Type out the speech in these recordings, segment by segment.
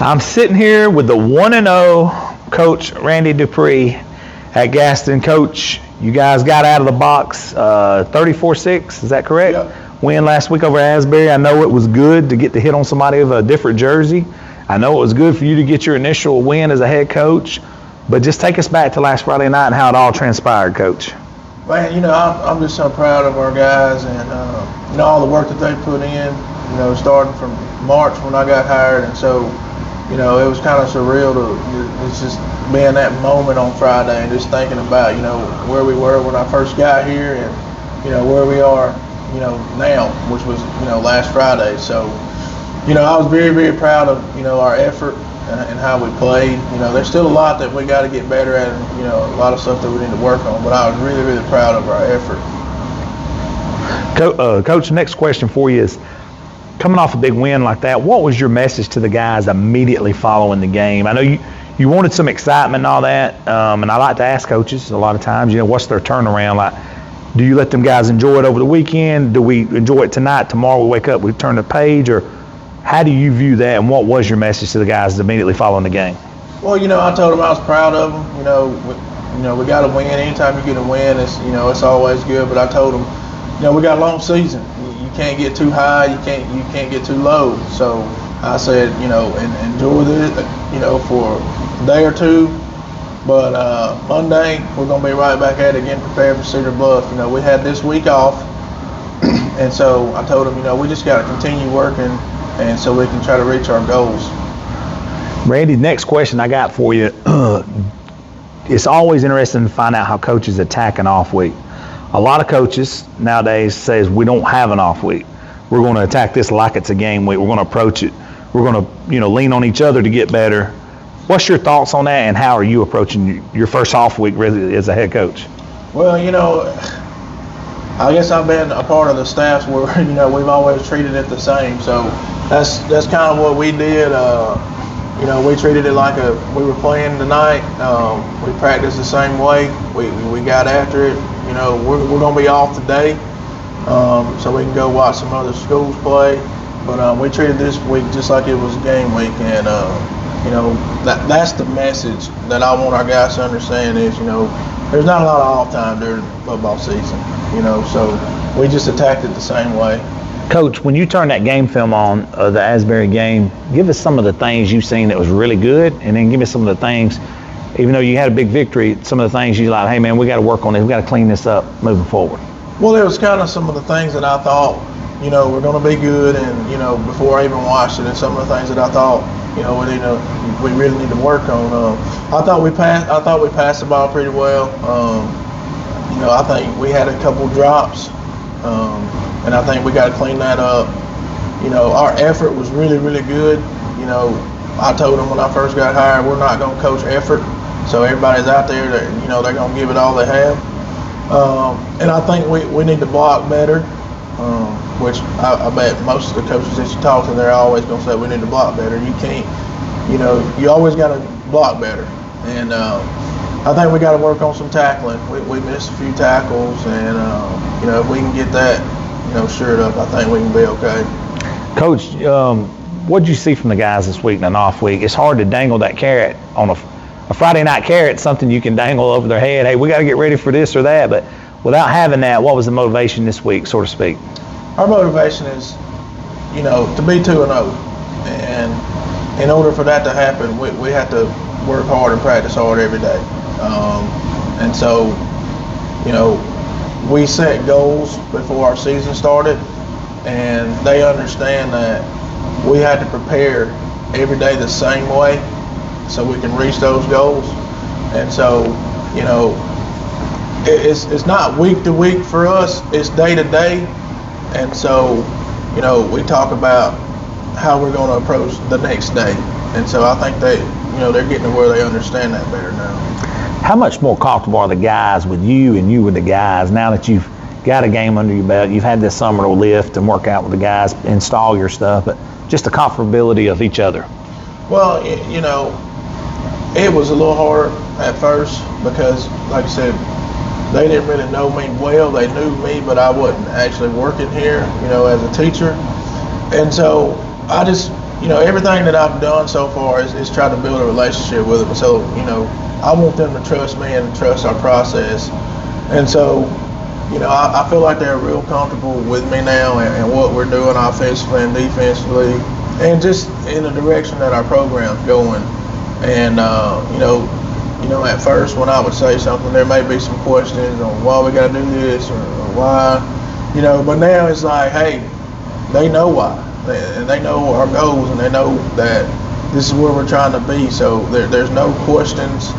I'm sitting here with the 1-0 Coach Randy Dupree at Gaston. Coach, you guys got out of the box 34-6, is that correct? Yep. Win last week over Asbury. I know it was good to get to hit on somebody of a different jersey. I know it was good for you to get your initial win as a head coach, but just take us back to last Friday night and how it all transpired, Coach. Man, I'm just so proud of our guys and, all the work that they put in, starting from March when I got hired. And so, it was kind of surreal it's just being that moment on Friday and just thinking about, where we were when I first got here and, where we are, now, which was, last Friday. So, I was very, very proud of, our effort and how we played. There's still a lot that we got to get better at and, a lot of stuff that we need to work on, but I was really, really proud of our effort. Coach, next question for you is, coming off a big win like that, what was your message to the guys immediately following the game? I know you wanted some excitement and all that, and I like to ask coaches a lot of times, what's their turnaround like? Do you let them guys enjoy it over the weekend? Do we enjoy it tonight? Tomorrow we wake up, we turn the page? Or how do you view that, and what was your message to the guys immediately following the game? Well, I told them I was proud of them. We got to win. Anytime you get a win, it's always good. But I told them, we got a long season. You can't get too high. You can't get too low. So I said, enjoy this, for a day or two. But Monday we're gonna be right back at it again, prepared for Cedar Bluff. We had this week off, and so I told them, we just got to continue working, and so we can try to reach our goals. Randy, next question I got for you. It's always interesting to find out how coaches attack an off week. A lot of coaches nowadays says we don't have an off week. We're going to attack this like it's a game week. We're going to approach it. We're going to, lean on each other to get better. What's your thoughts on that, and how are you approaching your first off week really as a head coach? Well, I guess I've been a part of the staffs where, we've always treated it the same. So that's kind of what we did. We treated it like we were playing tonight. We practiced the same way. We got after it. We're going to be off today, so we can go watch some other schools play. But we treated this week just like it was game week, and that's the message that I want our guys to understand is, there's not a lot of off time during football season. So we just attacked it the same way. Coach, when you turn that game film on, the Asbury game, give us some of the things you've seen that was really good, and then give me some of the things, even though you had a big victory, some of the things you like, hey man, we got to work on this, we got to clean this up moving forward. Well, there was kind of some of the things that I thought, were going to be good, and before I even watched it, and some of the things that I thought, we really need to work on. I thought we passed the ball pretty well. I think we had a couple drops. And I think we got to clean that up. Our effort was really, really good. I told them when I first got hired, we're not going to coach effort. So everybody's out there that, they're going to give it all they have. And I think we need to block better, which I bet most of the coaches that you talk to, they're always going to say we need to block better. You can't, you always got to block better. And I think we got to work on some tackling. We missed a few tackles, and, if we can get that, shored up, I think we can be okay. Coach, what did you see from the guys this week in an off week? It's hard to dangle that carrot on a Friday night carrot, something you can dangle over their head. Hey, we got to get ready for this or that. But without having that, what was the motivation this week, so to speak? Our motivation is, to be 2-0. And in order for that to happen, we have to work hard and practice hard every day. And so, we set goals before our season started, and they understand that we had to prepare every day the same way so we can reach those goals. And so, it's not week to week for us, it's day to day. And so, we talk about how we're going to approach the next day. And so I think they're getting to where they understand that better now. How much more comfortable are the guys with you and you with the guys now that you've got a game under your belt? You've had this summer to lift and work out with the guys, install your stuff, but just the comfortability of each other. Well, it was a little hard at first because, like I said, they didn't really know me well. They knew me, but I wasn't actually working here, as a teacher. And so I just everything that I've done so far is try to build a relationship with them. So, I want them to trust me and trust our process. And so, I feel like they're real comfortable with me now and what we're doing offensively and defensively, and just in the direction that our program's going. And, at first when I would say something, there may be some questions on why we got to do this or why, but now it's like, hey, they know why. And they know our goals, and they know that this is where we're trying to be. So there's no questions,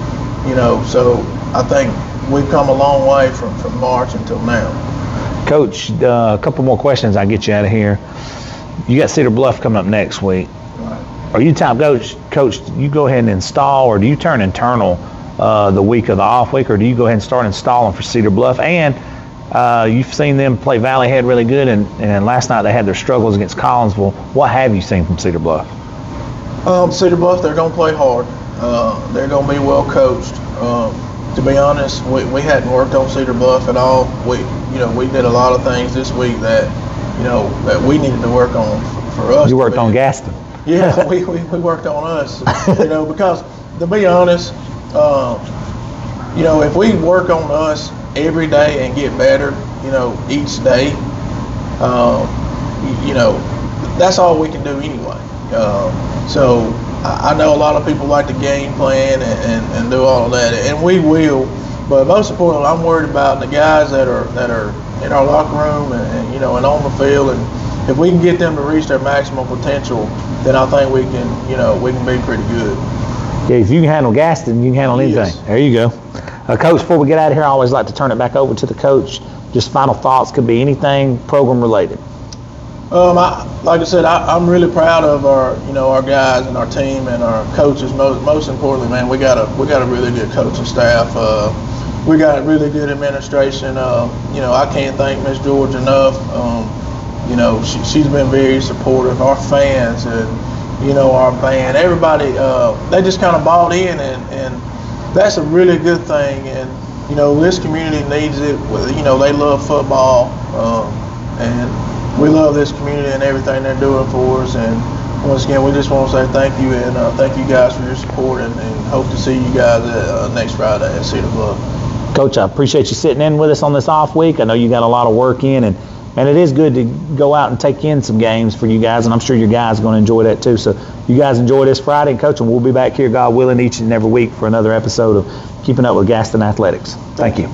so I think we've come a long way from March until now. Coach, a couple more questions. I'll get you out of here. You got Cedar Bluff coming up next week. Right. Are you type coach, you go ahead and install, or do you turn internal the week of the off week, or do you go ahead and start installing for Cedar Bluff? And you've seen them play Valley Head really good, and last night they had their struggles against Collinsville. What have you seen from Cedar Bluff? Cedar Bluff, they're going to play hard. They're going to be well coached. To be honest, we hadn't worked on Cedar Bluff at all. We did a lot of things this week that we needed to work on for us. You worked on Gaston. Yeah, we worked on us. Because to be honest, if we work on us every day and get better, each day, that's all we can do anyway. So I know a lot of people like to game plan and do all of that, and we will. But most importantly, I'm worried about the guys that are in our locker room and on the field, and if we can get them to reach their maximum potential, then I think we can be pretty good. Yeah, if you can handle Gaston, you can handle anything. Yes. There you go. Coach, before we get out of here, I always like to turn it back over to the coach. Just final thoughts, could be anything program related. Like I said, I'm really proud of our guys and our team and our coaches. Most importantly, man, we got a really good coaching staff. We got a really good administration. I can't thank Miss George enough. She's been very supportive. Our fans and our band, everybody, they just kind of bought in, and that's a really good thing. And this community needs it. They love football, and we love this community and everything they're doing for us. And once again, we just want to say thank you, and thank you guys for your support, and hope to see you guys next Friday at Cedar Bluff. Coach, I appreciate you sitting in with us on this off week. I know you got a lot of work in, and it is good to go out and take in some games for you guys, and I'm sure your guys are going to enjoy that too. So you guys enjoy this Friday, and Coach, and we'll be back here, God willing, each and every week for another episode of Keeping Up with Gaston Athletics. Thank you.